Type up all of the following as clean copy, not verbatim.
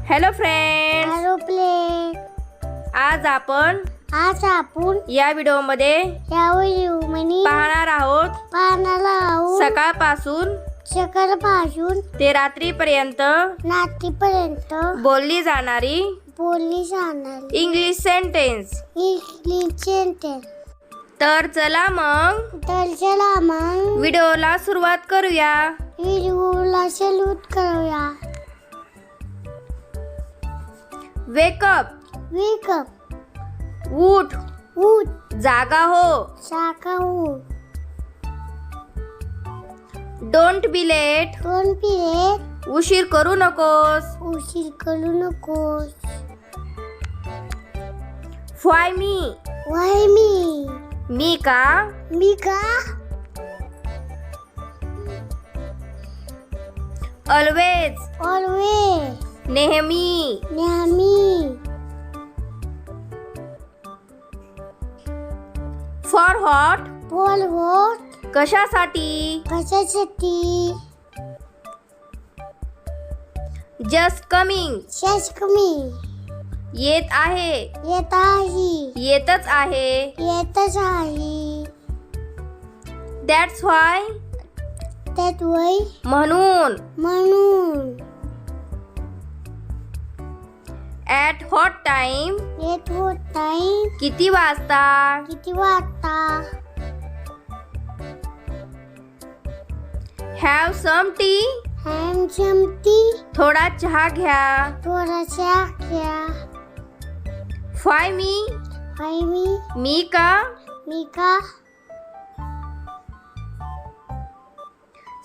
Hello friends, aeroplane. आज आपण या व्हिडिओमध्ये पाहणार आहोत सकाळपासून ते रात्रीपर्यंत बोलली जाणारी इंग्लिश सेंटेन्स. तर चला मग व्हिडिओला सुरुवात करूया. वेक अप, उठ, जागा हो. डोंट बी लेट, उशीर करू नकोस. व्हाय मी, मी का. ऑलवेज, नेहमी. फॉर व्हॉट, कशासाठी. जस्ट कमिंग, येत आहे, येतच आहे. दॅट्स व्हाय, म्हणून. ॲट व्हॉट टाइम, किती वाजता. हॅव सम टी, थोडा चहा घ्या. व्हाय मी, मी का.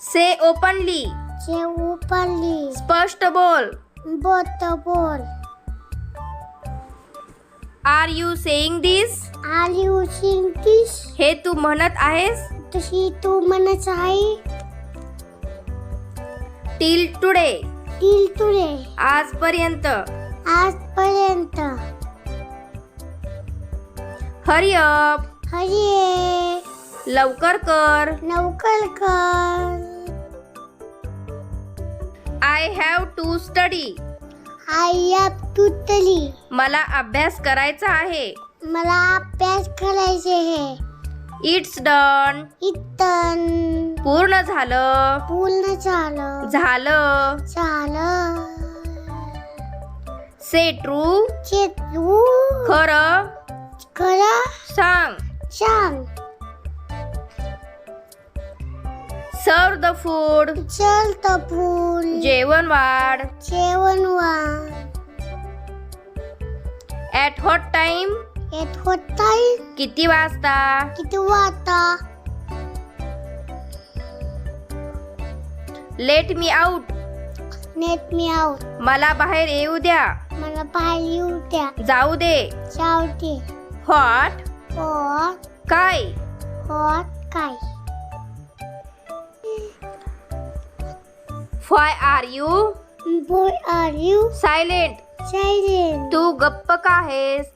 से ओपनली, स्पष्ट बोल. आर यू सेइंग दिस, हे तू म्हणत आहेस. टिल टुडे, आजपर्यंत. हरी अप, लवकर कर. आय हॅव टू स्टडी, मला अभ्यास करायचा आहे. इट्स डन, पूर्ण झालं. से ट्रू, खरं सांग. सर्व द फूड, जेवण वाढ. ॲट व्हॉट टाइम, किती वाजता. लेट मी आउट, मला बाहेर येऊ द्या. जाऊ दे. व्हॉट, काय. व्हाय आर यू सायलेंट, तू गप्प का आहेस.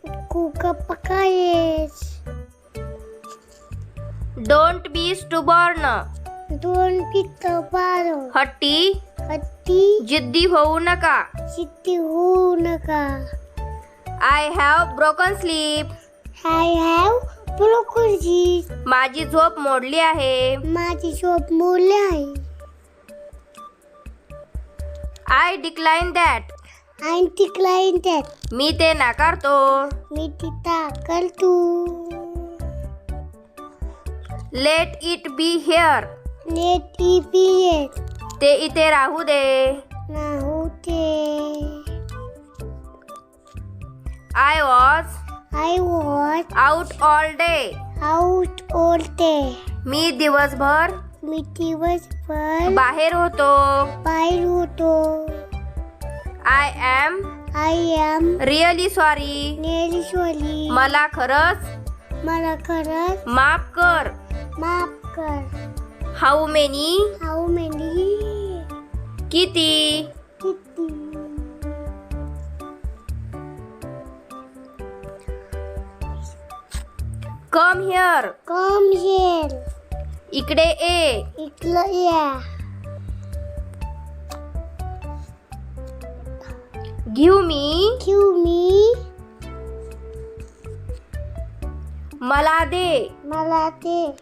डोंट बी स्टुबॉर्न, हट्टी, जिद्दी होऊ नका. आय हॅव ब्रोकन स्लीप, माझी झोप मोडली आहे. आय डिक्लाइन दॅट, मी ते नाकारतो. लेट इट बी हिअर, ते इथे राहू दे. I was out all day, मी दिवसभर बाहेर होतो. आय एम रिअली सॉरी, मला खरंच माफ कर. हाऊ मेनी, किती. कम हिअर, इकडे ये. Give me. Give me. मला दे. मला दे.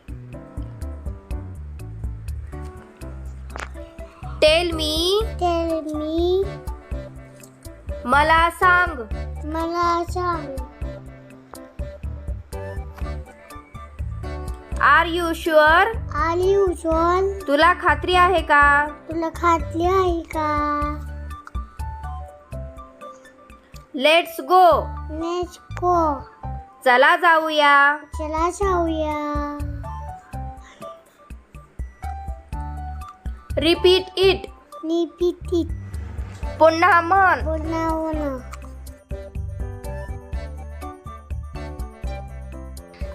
Tell me. Tell me. मला सांग. मला सांग. Are you sure. Are you sure? तुला खात्री आहे का? तुला खात्री आहे का? Let's go. Let's go. चला जाऊया. चला जाऊया. Repeat it. Repeat it. पुन्हा म्हण. पुन्हा म्हणा.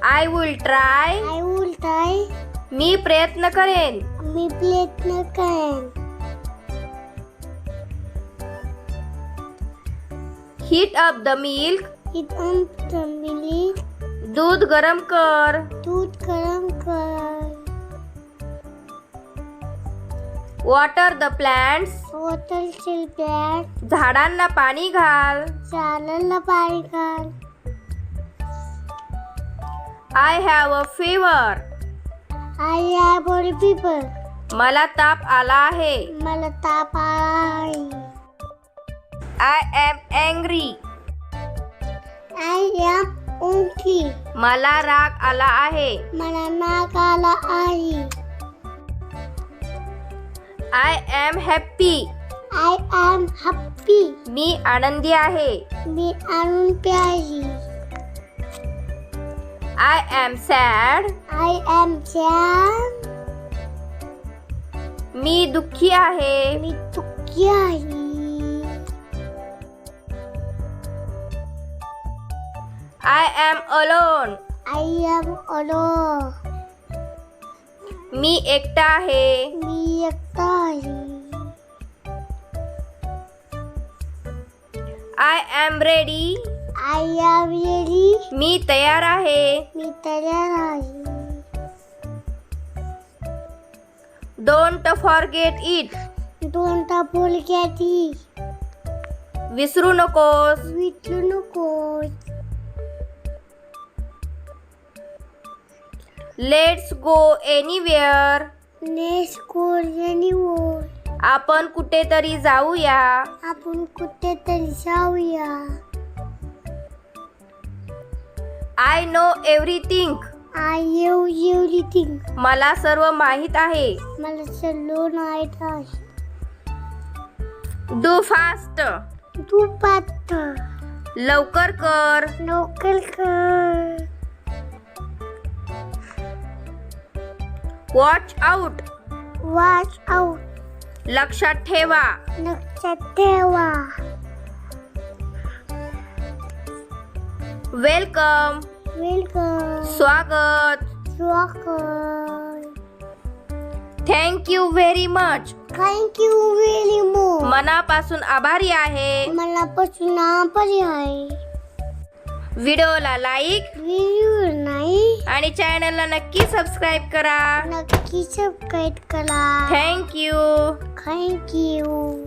I will try. I will try. मी प्रयत्न करेन. मी प्रयत्न करेन. Heat up the milk. It मिली. दूध गरम कर. दूध गरम कर. Water the plants. Water plant. झाडांना पाणी घाल. झाडाला पाणी घाल. I have a fever. I have body people. मला ताप आला आहे. मला ताप आला आहे. I am angry. I am hungry. मला राग आला आहे. मला नाक आला आहे. I am happy. I am happy. मी आनंदी आहे. मी आनंदी आहे. I am sad. I am sad. मी दुःखी आहे. मी दुःखी आहे. I am alone. I am alone. मी एकटा आहे. मी एकटा आहे. I am ready. I am ready. मी तयार आहे. मी तयार आहे. Don't forget it. Don't forget it. विसरू नकोस. विसरू नकोस. Let's go anywhere. Let's go anywhere. आपण कुठेतरी जाऊया. आपण कुठेतरी जाऊया. I know everything. I know everything. मला सर्व माहित आहे. मला सर्व माहित आहे. Do fast. तू पाहत. लवकर कर. लवकर कर. Watch out. Watch out. लक्षात ठेवा. लक्षात ठेवा. वेलकम. Welcome. स्वागत. स्वागत. Thank you very much. Thank you very much. मनापासून आभारी आहे. मनापासून आभारी आहे. व्हिडिओला लाईक व्हिडिओ नाही. आणि चॅनलला नक्की सबस्क्राईब करा. नक्की सबस्क्राईब करा. Thank you. Thank you.